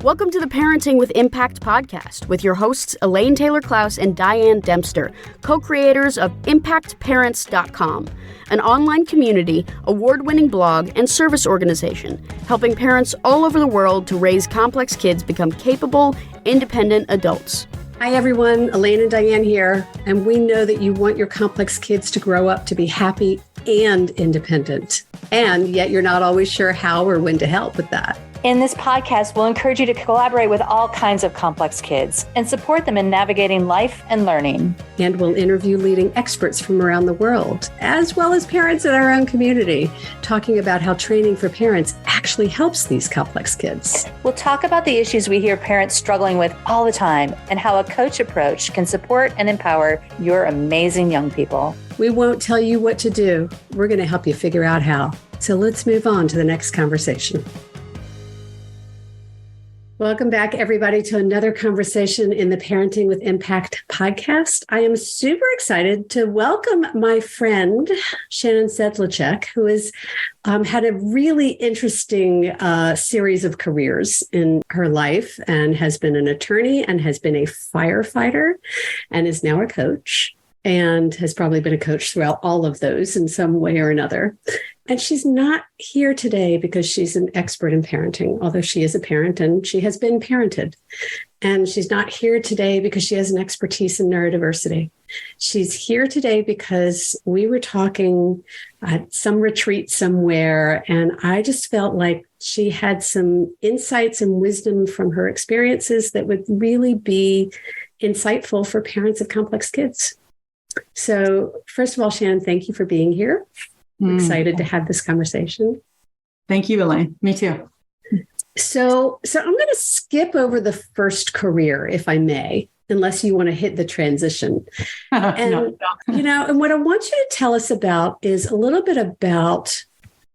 Welcome to the Parenting with Impact podcast with your hosts Elaine Taylor-Klaus and Diane Dempster, co-creators of ImpactParents.com, an online community, award-winning blog, and service organization helping parents all over the world to raise complex kids become capable, independent adults. Hi everyone, Elaine and Diane here, and we know that you want your complex kids to grow up to be happy and independent, and yet you're not always sure how or when to help with that. In this podcast, we'll encourage you to collaborate with all kinds of complex kids and support them in navigating life and learning. And we'll interview leading experts from around the world, as well as parents in our own community, talking about how training for parents actually helps these complex kids. We'll talk about the issues we hear parents struggling with all the time and how a coach approach can support and empower your amazing young people. We won't tell you what to do. We're going to help you figure out how. So let's move on to the next conversation. Welcome back, everybody, to another conversation in the Parenting with Impact podcast. I am super excited to welcome my friend, Shannon Sedlacek, who has had a really interesting series of careers in her life and has been an attorney and has been a firefighter and is now a coach and has probably been a coach throughout all of those in some way or another. And she's not here today because she's an expert in parenting, although she is a parent and she has been parented. And she's not here today because she has an expertise in neurodiversity. She's here today because we were talking at some retreat somewhere, and I just felt like she had some insights and wisdom from her experiences that would really be insightful for parents of complex kids. So first of all, Shannon, thank you for being here. I'm excited to have this conversation. Thank you, Elaine. Me too. So I'm going to skip over the first career, if I may, unless you want to hit the transition. And, No. And what I want you to tell us about is a little bit about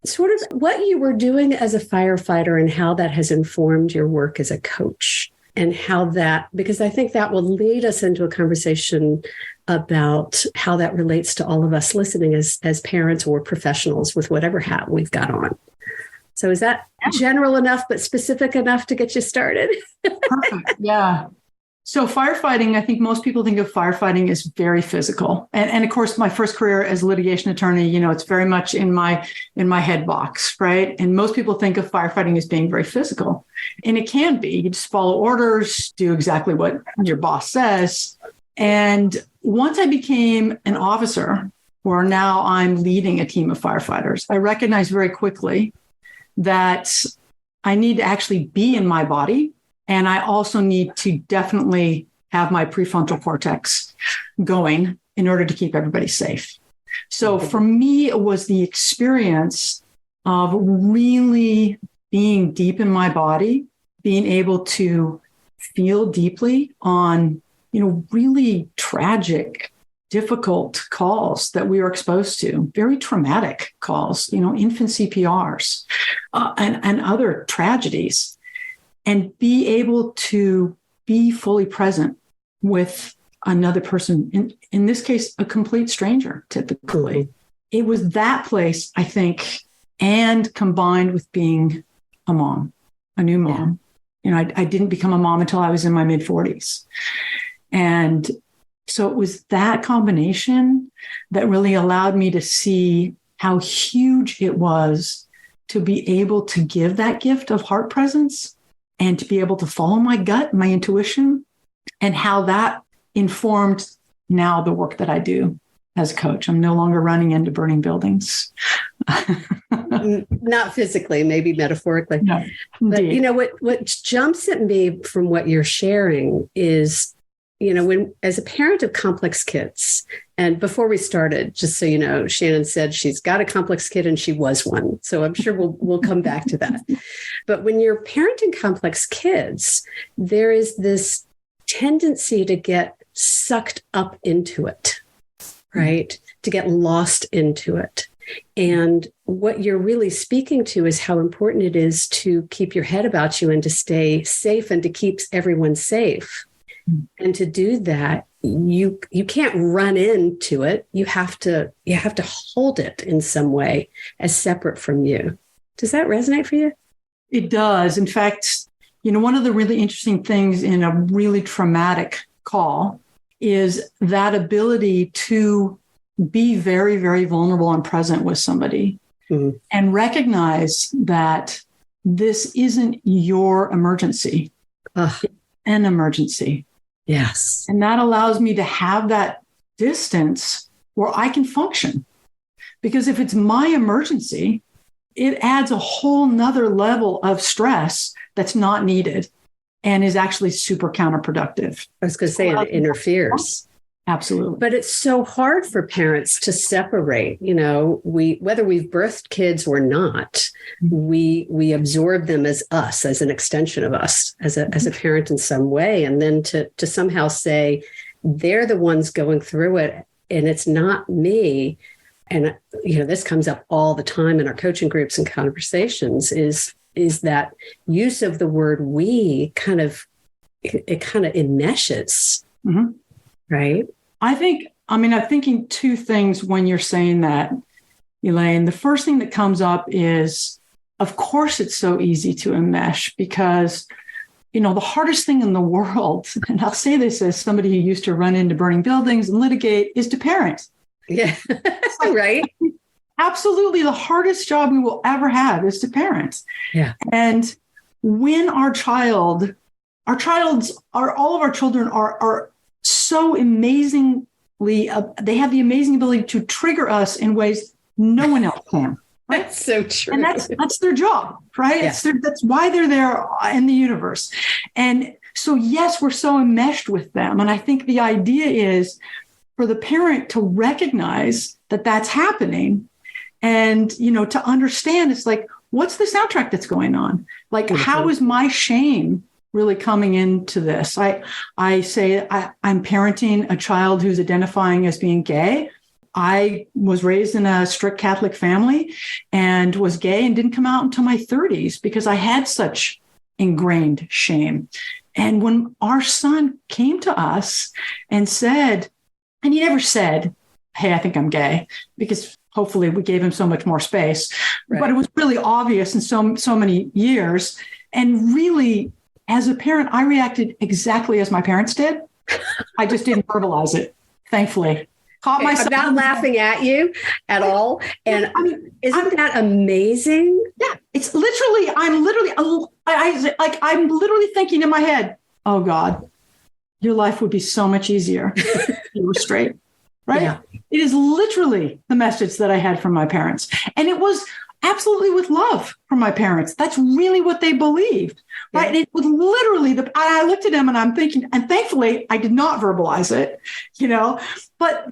sort of what you were doing as a firefighter and how that has informed your work as a coach. And how that, because I think that will lead us into a conversation about how that relates to all of us listening as parents or professionals with whatever hat we've got on. So is that general enough, but specific enough to get you started? Perfect. Yeah. So firefighting, I think most people think of firefighting as very physical. And of course, my first career as a litigation attorney, it's very much in my head box, right? And most people think of firefighting as being very physical. And it can be. You just follow orders, do exactly what your boss says. And once I became an officer, or now I'm leading a team of firefighters, I recognized very quickly that I need to actually be in my body. And I also need to definitely have my prefrontal cortex going in order to keep everybody safe. So for me, it was the experience of really being deep in my body, being able to feel deeply on, really tragic, difficult calls that we were exposed to, very traumatic calls, infant CPRs and other tragedies. And be able to be fully present with another person, in this case, a complete stranger, typically. It was that place, I think, and combined with being a mom, a new mom. Yeah. I didn't become a mom until I was in my mid-40s. And so it was that combination that really allowed me to see how huge it was to be able to give that gift of heart presence and to be able to follow my gut, my intuition, and how that informed now the work that I do as a coach. I'm no longer running into burning buildings. Not physically, maybe metaphorically. No, but what jumps at me from what you're sharing is, when as a parent of complex kids, and before we started, just so you know, Shannon said she's got a complex kid and she was one. So I'm sure we'll come back to that. But when you're parenting complex kids, there is this tendency to get sucked up into it, right? To get lost into it. And what you're really speaking to is how important it is to keep your head about you and to stay safe and to keep everyone safe. And to do that, you can't run into it. You have to hold it in some way as separate from you. Does that resonate for you? It does. In fact, one of the really interesting things in a really traumatic call is that ability to be very, very vulnerable and present with somebody and recognize that this isn't your emergency, it's an emergency. Yes. And that allows me to have that distance where I can function. Because if it's my emergency, it adds a whole nother level of stress that's not needed and is actually super counterproductive. I was going to say it interferes. Absolutely. But it's so hard for parents to separate, whether we've birthed kids or not, we absorb them as us, as an extension of us, as a parent in some way. And then to somehow say they're the ones going through it and it's not me. And, this comes up all the time in our coaching groups and conversations is that use of the word we kind of enmeshes, right? I'm thinking two things when you're saying that, Elaine. The first thing that comes up is, of course, it's so easy to enmesh because, the hardest thing in the world, and I'll say this as somebody who used to run into burning buildings and litigate, is to parent. Yeah, right. Absolutely. The hardest job we will ever have is to parent. Yeah. And when all of our children are so amazingly, they have the amazing ability to trigger us in ways no one else can. Right? That's so true. And that's their job, right? Yeah. That's why they're there in the universe. And so, yes, we're so enmeshed with them. And I think the idea is for the parent to recognize that that's happening and, to understand it's like, what's the soundtrack that's going on? Like, how is my shame really coming into this? I say I'm parenting a child who's identifying as being gay. I was raised in a strict Catholic family and was gay and didn't come out until my 30s because I had such ingrained shame. And when our son came to us and said, and he never said, hey, I think I'm gay, because hopefully we gave him so much more space, right. But it was really obvious in so many years. And really, as a parent, I reacted exactly as my parents did. I just didn't verbalize it, thankfully. I'm not laughing at you at all. And isn't that amazing? Yeah, it's literally, I'm literally thinking in my head, oh God, your life would be so much easier if you were straight, right? Yeah. It is literally the message that I had from my parents. And it was absolutely with love from my parents. That's really what they believed, right? Yeah. And it was literally, I looked at them and I'm thinking, and thankfully I did not verbalize it, but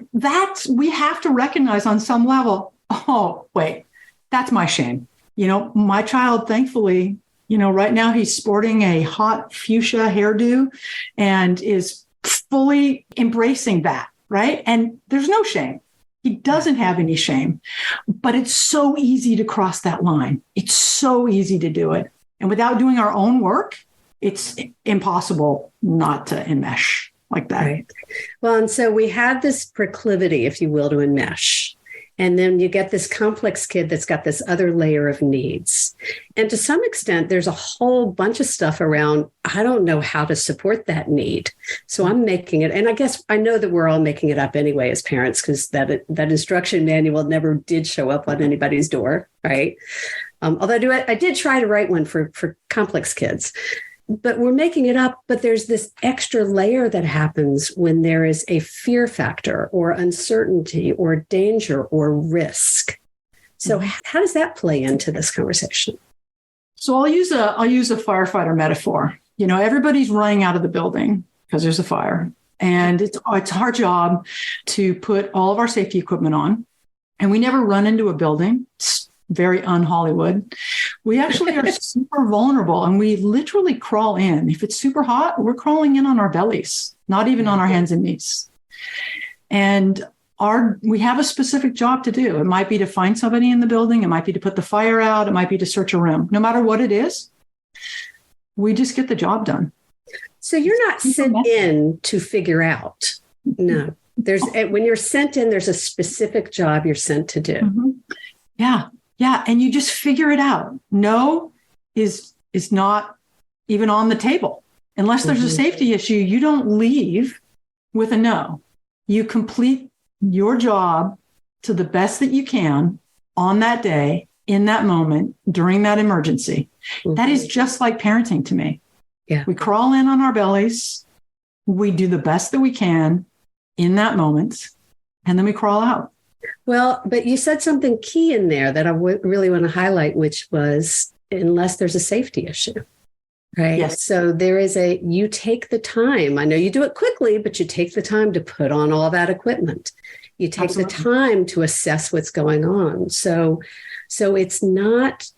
we have to recognize on some level, oh, wait, that's my shame. My child, thankfully, right now he's sporting a hot fuchsia hairdo and is fully embracing that, right? And there's no shame. He doesn't have any shame, but it's so easy to cross that line. It's so easy to do it. And without doing our own work, it's impossible not to enmesh like that. Right. Well, and so we have this proclivity, if you will, to enmesh. And then you get this complex kid that's got this other layer of needs. And to some extent, there's a whole bunch of stuff around, I don't know how to support that need. So I'm making it. And I guess I know that we're all making it up anyway as parents, because that instruction manual never did show up on anybody's door, right? Although I did try to write one for complex kids. But we're making it up, but there's this extra layer that happens when there is a fear factor or uncertainty or danger or risk. So how does that play into this conversation? So I'll use a firefighter metaphor. Everybody's running out of the building because there's a fire, and it's our job to put all of our safety equipment on, and we never run into a building. It's very un-Hollywood. We actually are super vulnerable, and we literally crawl in. If it's super hot, we're crawling in on our bellies, not even on our hands and knees. And we have a specific job to do. It might be to find somebody in the building. It might be to put the fire out. It might be to search a room. No matter what it is, we just get the job done. So you're not sent in to figure out. No. When you're sent in, there's a specific job you're sent to do. Mm-hmm. Yeah. Yeah. And you just figure it out. No is not even on the table. Unless there's a safety issue, you don't leave with a no. You complete your job to the best that you can on that day, in that moment, during that emergency. That is just like parenting to me. Yeah. We crawl in on our bellies. We do the best that we can in that moment, and then we crawl out. Well, but you said something key in there that I really want to highlight, which was unless there's a safety issue. Right. Yes. So you take the time. I know you do it quickly, but you take the time to put on all that equipment. You take the time to assess what's going on. So it's not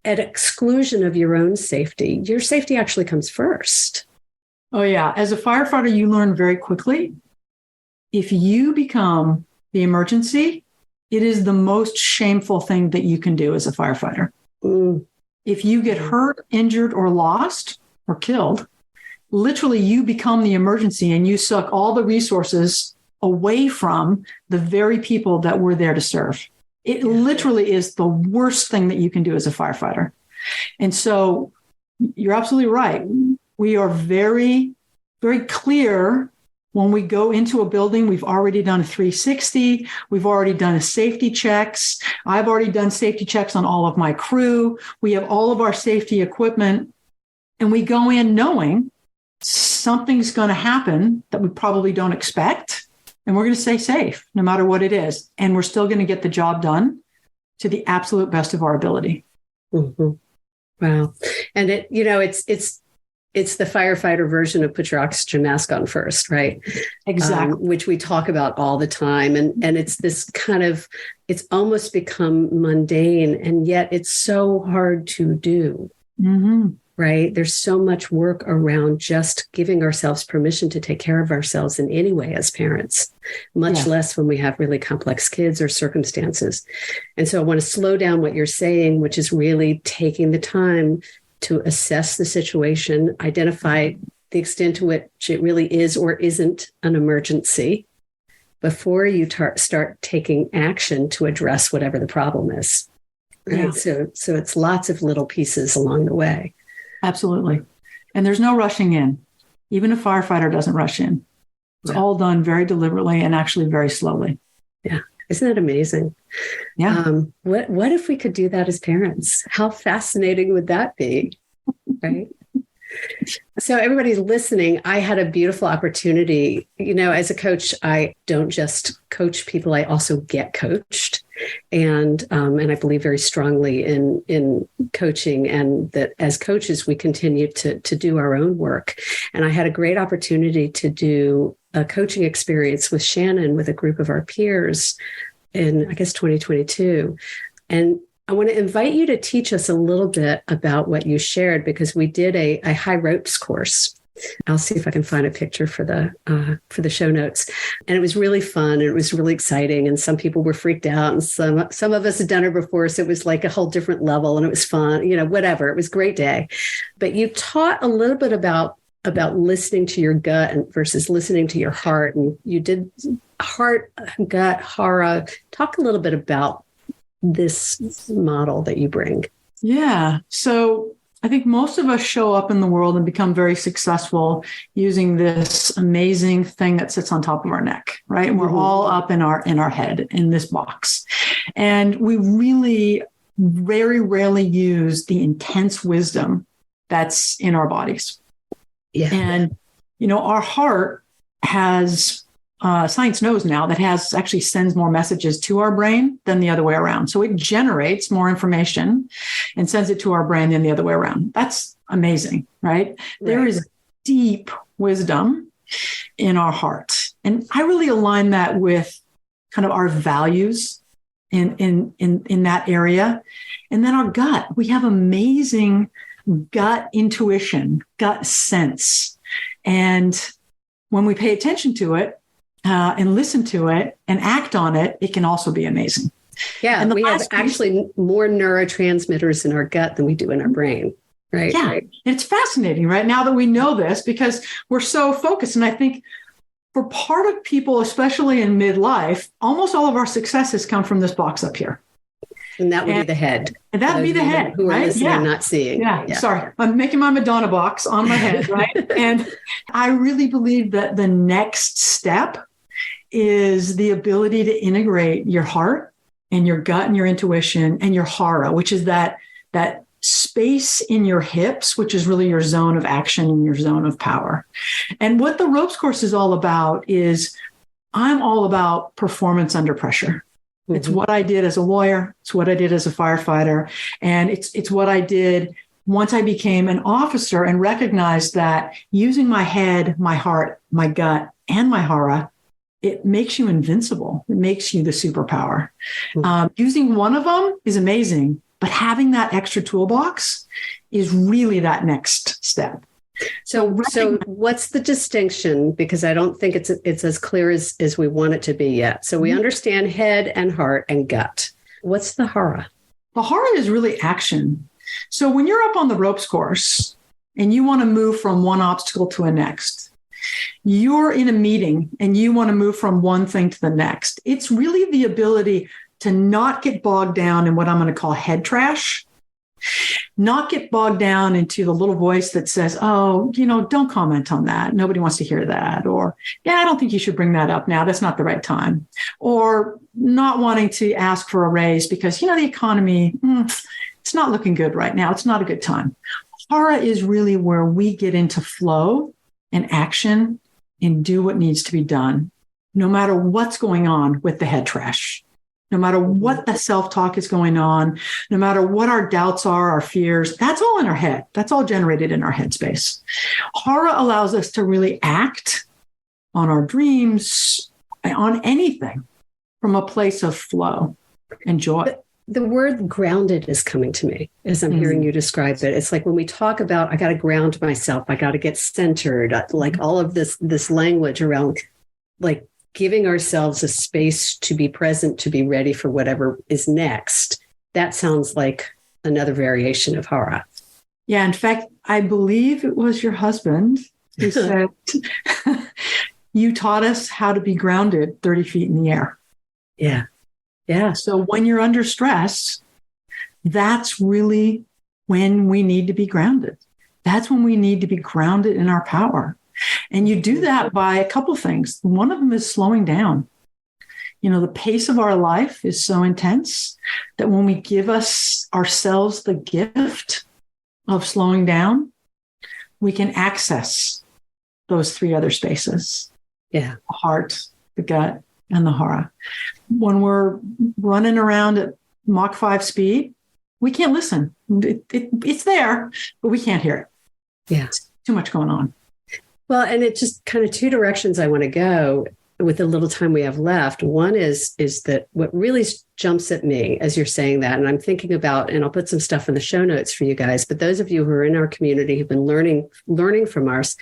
at exclusion of your own safety. Your safety actually comes first. Oh, yeah. As a firefighter, you learn very quickly. If you become the emergency, it is the most shameful thing that you can do as a firefighter. If you get hurt, injured, or lost, or killed, literally you become the emergency and you suck all the resources away from the very people that we're there to serve. It literally is the worst thing that you can do as a firefighter. And so you're absolutely right. We are very, very clear when we go into a building. We've already done a 360. We've already done a safety checks. I've already done safety checks on all of my crew. We have all of our safety equipment. And we go in knowing something's going to happen that we probably don't expect. And we're going to stay safe no matter what it is. And we're still going to get the job done to the absolute best of our ability. Mm-hmm. Wow. And it's the firefighter version of put your oxygen mask on first, right? Exactly. Which we talk about all the time. And it's this kind of, it's almost become mundane, and yet it's so hard to do, right? There's so much work around just giving ourselves permission to take care of ourselves in any way as parents, much less when we have really complex kids or circumstances. And so I want to slow down what you're saying, which is really taking the time to assess the situation, identify the extent to which it really is or isn't an emergency before you start taking action to address whatever the problem is. Right? Yeah. So it's lots of little pieces along the way. Absolutely. And there's no rushing in. Even a firefighter doesn't rush in. It's all done very deliberately and actually very slowly. Yeah. Isn't that amazing? Yeah. What if we could do that as parents? How fascinating would that be? Right. So everybody's listening. I had a beautiful opportunity. As a coach, I don't just coach people, I also get coached. And I believe very strongly in coaching, and that as coaches, we continue to do our own work. And I had a great opportunity to do a coaching experience with Shannon with a group of our peers in, I guess, 2022. And I want to invite you to teach us a little bit about what you shared, because we did a high ropes course. I'll see if I can find a picture for the show notes. And it was really fun. And it was really exciting. And some people were freaked out, and some of us had done it before. So it was like a whole different level, and it was fun, whatever. It was a great day. But you taught a little bit about listening to your gut versus listening to your heart. And you did heart, gut, hara. Talk a little bit about this model that you bring. Yeah. So I think most of us show up in the world and become very successful using this amazing thing that sits on top of our neck, right? And we're all up in our head in this box. And we really very rarely use the intense wisdom that's in our bodies. Yeah. And, our heart has, science knows now that actually sends more messages to our brain than the other way around. So it generates more information and sends it to our brain than the other way around. That's amazing, right? There is deep wisdom in our heart. And I really align that with kind of our values in that area. And then our gut. We have amazing gut intuition, gut sense. And when we pay attention to it and listen to it and act on it, it can also be amazing. Yeah, and we have actually more neurotransmitters in our gut than we do in our brain, right? Yeah, right. It's fascinating, right? Now that we know this, because we're so focused. And I think for part of people, especially in midlife, almost all of our successes come from this box up here. And that would be the head. And that'd be the head, who are right? listening, not seeing. Yeah. Sorry. I'm making my Madonna box on my head, right? And I really believe that the next step is the ability to integrate your heart and your gut and your intuition and your hara, which is that space in your hips, which is really your zone of action and your zone of power. And what the ropes course is all about is I'm all about performance under pressure. Mm-hmm. It's what I did as a lawyer. It's what I did as a firefighter. And it's what I did once I became an officer and recognized that using my head, my heart, my gut, and my hara, it makes you invincible. It makes you the superpower. Mm-hmm. Using one of them is amazing, but having that extra toolbox is really that next step. So what's the distinction? Because I don't think it's as clear as we want it to be yet. So we understand head and heart and gut. What's the hara? The hara is really action. So when you're up on the ropes course and you want to move from one obstacle to a next, you're in a meeting and you want to move from one thing to the next. It's really the ability to not get bogged down in what I'm going to call head trash, not get bogged down into the little voice that says, oh, don't comment on that. Nobody wants to hear that. Or, yeah, I don't think you should bring that up now. That's not the right time. Or not wanting to ask for a raise because, the economy, it's not looking good right now. It's not a good time. Hara is really where we get into flow and action and do what needs to be done, no matter what's going on with the head trash. No matter what the self-talk is going on, no matter what our doubts are, our fears, that's all in our head. That's all generated in our headspace. Hara allows us to really act on our dreams, on anything from a place of flow and joy. The word grounded is coming to me as I'm hearing you describe it. It's like when we talk about, I got to ground myself, I got to get centered, like all of this language around like giving ourselves a space to be present, to be ready for whatever is next. That sounds like another variation of hara. Yeah. In fact, I believe it was your husband who said, you taught us how to be grounded 30 feet in the air. Yeah. Yeah. So when you're under stress, that's really when we need to be grounded. That's when we need to be grounded in our power. And you do that by a couple things. One of them is slowing down. The pace of our life is so intense that when we give ourselves the gift of slowing down, we can access those three other spaces. Yeah. The heart, the gut, and the hara. When we're running around at Mach 5 speed, we can't listen. It's there, but we can't hear it. Yeah. It's too much going on. Well, and it's just kind of two directions I want to go with the little time we have left. One is that what really jumps at me as you're saying that, and I'm thinking about, and I'll put some stuff in the show notes for you guys, but those of you who are in our community who've been learning from us,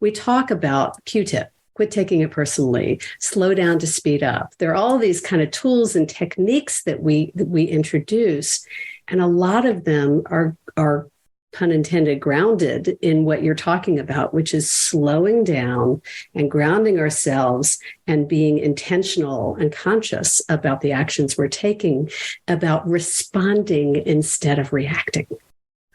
we talk about Q-tip. Quit taking it personally, slow down to speed up. There are all these kind of tools and techniques that we introduce. And a lot of them are pun intended, grounded in what you're talking about, which is slowing down and grounding ourselves and being intentional and conscious about the actions we're taking, about responding instead of reacting.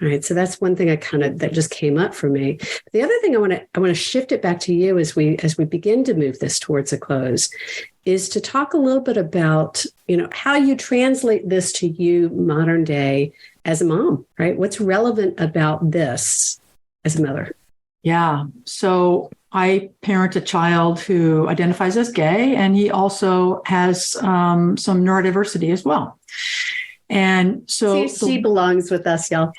All right. So that's one thing that just came up for me. The other thing I want to shift it back to you as we begin to move this towards a close is to talk a little bit about, how you translate this to you modern day as a mom, right? What's relevant about this as a mother? Yeah. So I parent a child who identifies as gay, and he also has some neurodiversity as well. And so she belongs with us, y'all.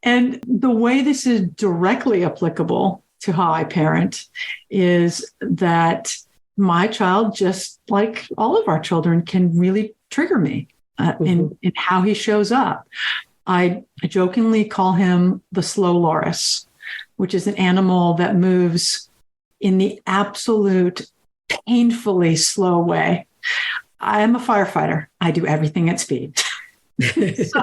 And the way this is directly applicable to how I parent is that my child, just like all of our children, can really trigger me in how he shows up. I jokingly call him the slow loris, which is an animal that moves in the absolute painfully slow way. I am a firefighter. I do everything at speed. So,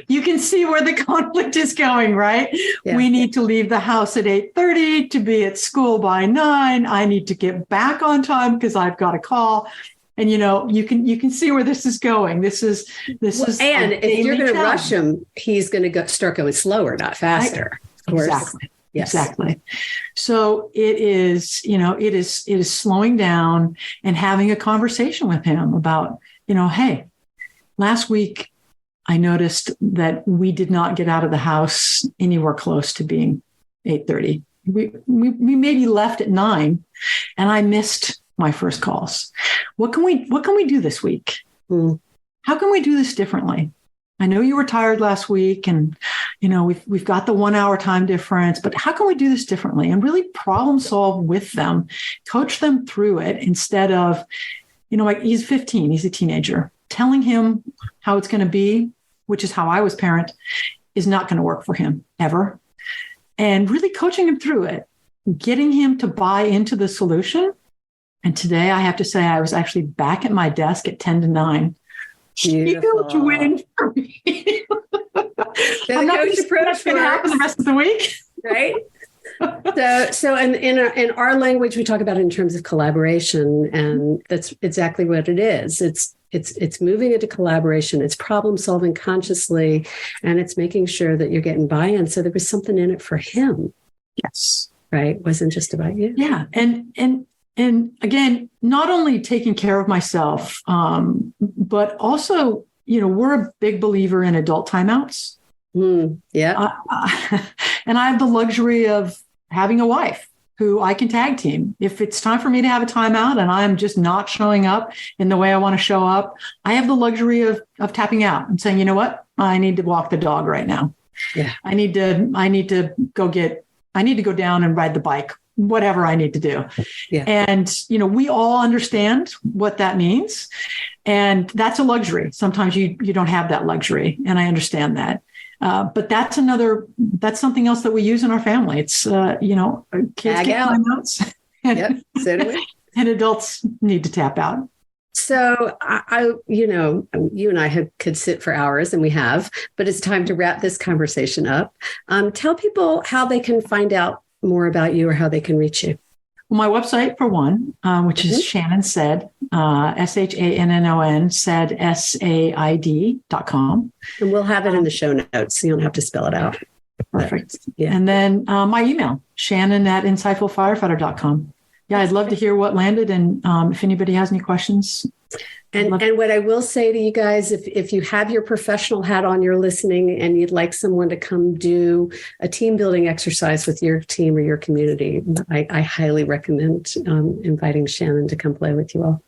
you can see where the conflict is going, right? Yeah. We need to leave the house at 8:30 to be at school by 9. I need to get back on time because I've got a call. And you can see where this is going. This is and if you're going to rush him, he's going to start going slower, not faster. Of course. Exactly. Yes. Exactly. So it is slowing down and having a conversation with him about, hey, last week I noticed that we did not get out of the house anywhere close to being 8:30. We maybe left at 9, and I missed my first calls. What can we do this week? How can we do this differently? I know you were tired last week, and we've got the 1 hour time difference, but how can we do this differently and really problem solve with them, coach them through it instead of, like he's 15, he's a teenager. Telling him how it's going to be, which is how I was parent, is not going to work for him ever. And really coaching him through it, getting him to buy into the solution. And today I have to say I was actually back at my desk at 10 to 9. Huge win for me. I'm not sure what's going to happen the rest of the week. Right? So in our language, we talk about it in terms of collaboration, and that's exactly what it is. It's moving into collaboration. It's problem solving consciously, and it's making sure that you're getting buy-in. So there was something in it for him. Yes. Right. It wasn't just about you. Yeah. And again, not only taking care of myself, but also, we're a big believer in adult timeouts. Yeah. And I have the luxury of having a wife who I can tag team. If it's time for me to have a timeout and I'm just not showing up in the way I want to show up, I have the luxury of tapping out and saying, you know what, I need to walk the dog right now. Yeah. I need to go down and ride the bike, whatever I need to do. Yeah. And, we all understand what that means. And that's a luxury. Sometimes you don't have that luxury. And I understand that. But that's something else that we use in our family. It's, kids get timeouts. Yep. So do we. And adults need to tap out. So you and I could sit for hours, and we have, but it's time to wrap this conversation up. Tell people how they can find out more about you or how they can reach you. Well, my website, for one, which is Shannon Sed, SHANNON, Sed, SAID.com. And we'll have it in the show notes, so you don't have to spell it out. Perfect. Yeah. And then my email, Shannon@insightfulfirefighter.com. Yeah, I'd love to hear what landed. And if anybody has any questions. And what I will say to you guys, if you have your professional hat on, you're listening, and you'd like someone to come do a team building exercise with your team or your community, I highly recommend inviting Shannon to come play with you all.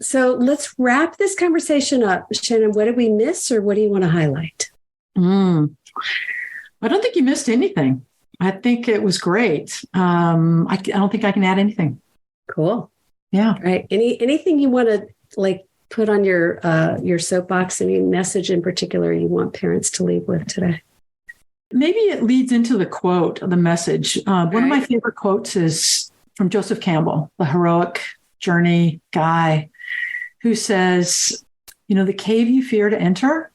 So let's wrap this conversation up. Shannon, what did we miss, or what do you want to highlight? I don't think you missed anything. I think it was great. I don't think I can add anything. Cool. Yeah. All right. Anything you want to put on your soapbox? Any message in particular you want parents to leave with today? Maybe it leads into the quote of the message. One of my favorite quotes is from Joseph Campbell, the heroic journey guy, who says, the cave you fear to enter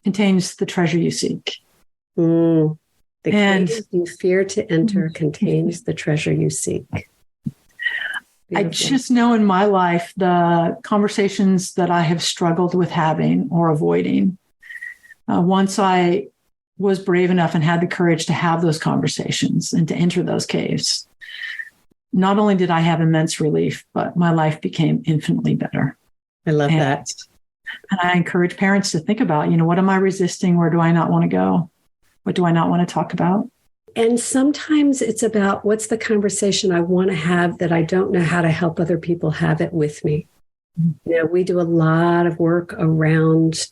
contains the treasure you seek. The cave you fear to enter contains the treasure you seek. Beautiful. I just know in my life, the conversations that I have struggled with having or avoiding, once I was brave enough and had the courage to have those conversations and to enter those caves, not only did I have immense relief, but my life became infinitely better. I love that. And I encourage parents to think about, what am I resisting? Where do I not want to go? What do I not want to talk about? And sometimes it's about, what's the conversation I want to have that I don't know how to help other people have it with me. We do a lot of work around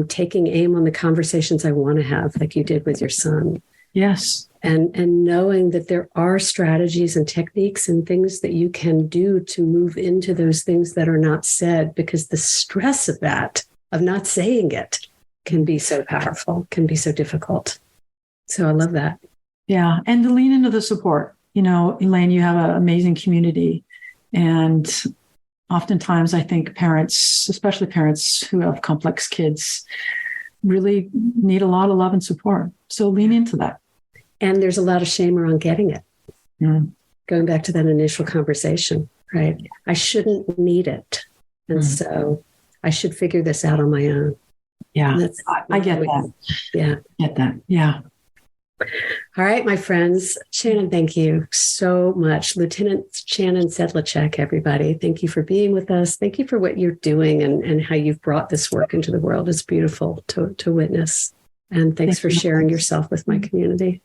taking aim on the conversations I want to have, like you did with your son. Yes. And knowing that there are strategies and techniques and things that you can do to move into those things that are not said, because the stress of that, of not saying it, can be so powerful, can be so difficult. So I love that. Yeah. And to lean into the support. Elaine, you have an amazing community. And oftentimes I think parents, especially parents who have complex kids, really need a lot of love and support. So lean into that. And there's a lot of shame around getting it. Going back to that initial conversation. right? I shouldn't need it. And so I should figure this out on my own. Yeah, I get that. Yeah. Get that. Yeah. All right, my friends. Shannon, thank you so much. Lieutenant Shannon Sedlacek, everybody. Thank you for being with us. Thank you for what you're doing and how you've brought this work into the world. It's beautiful to witness. And thanks for sharing yourself with my community.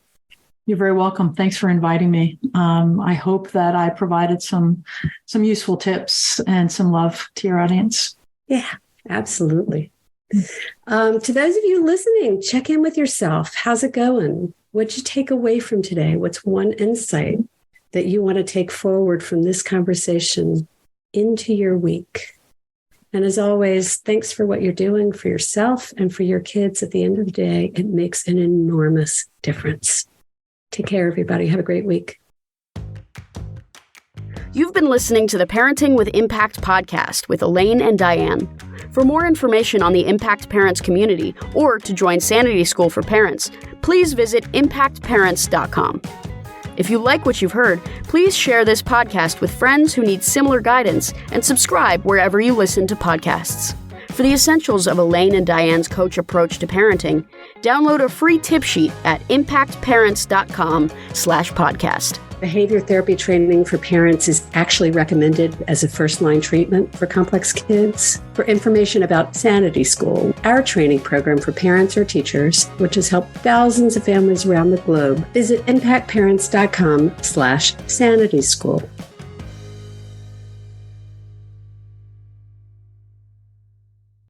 You're very welcome. Thanks for inviting me. I hope that I provided some useful tips and some love to your audience. Yeah, absolutely. To those of you listening, check in with yourself. How's it going? What'd you take away from today? What's one insight that you want to take forward from this conversation into your week? And as always, thanks for what you're doing for yourself and for your kids. At the end of the day, it makes an enormous difference. Take care, everybody. Have a great week. You've been listening to the Parenting with Impact podcast with Elaine and Diane. For more information on the Impact Parents community or to join Sanity School for Parents, please visit impactparents.com. If you like what you've heard, please share this podcast with friends who need similar guidance and subscribe wherever you listen to podcasts. For the essentials of Elaine and Diane's coach approach to parenting, download a free tip sheet at impactparents.com/podcast. Behavior therapy training for parents is actually recommended as a first-line treatment for complex kids. For information about Sanity School, our training program for parents or teachers, which has helped thousands of families around the globe, visit impactparents.com/sanityschool.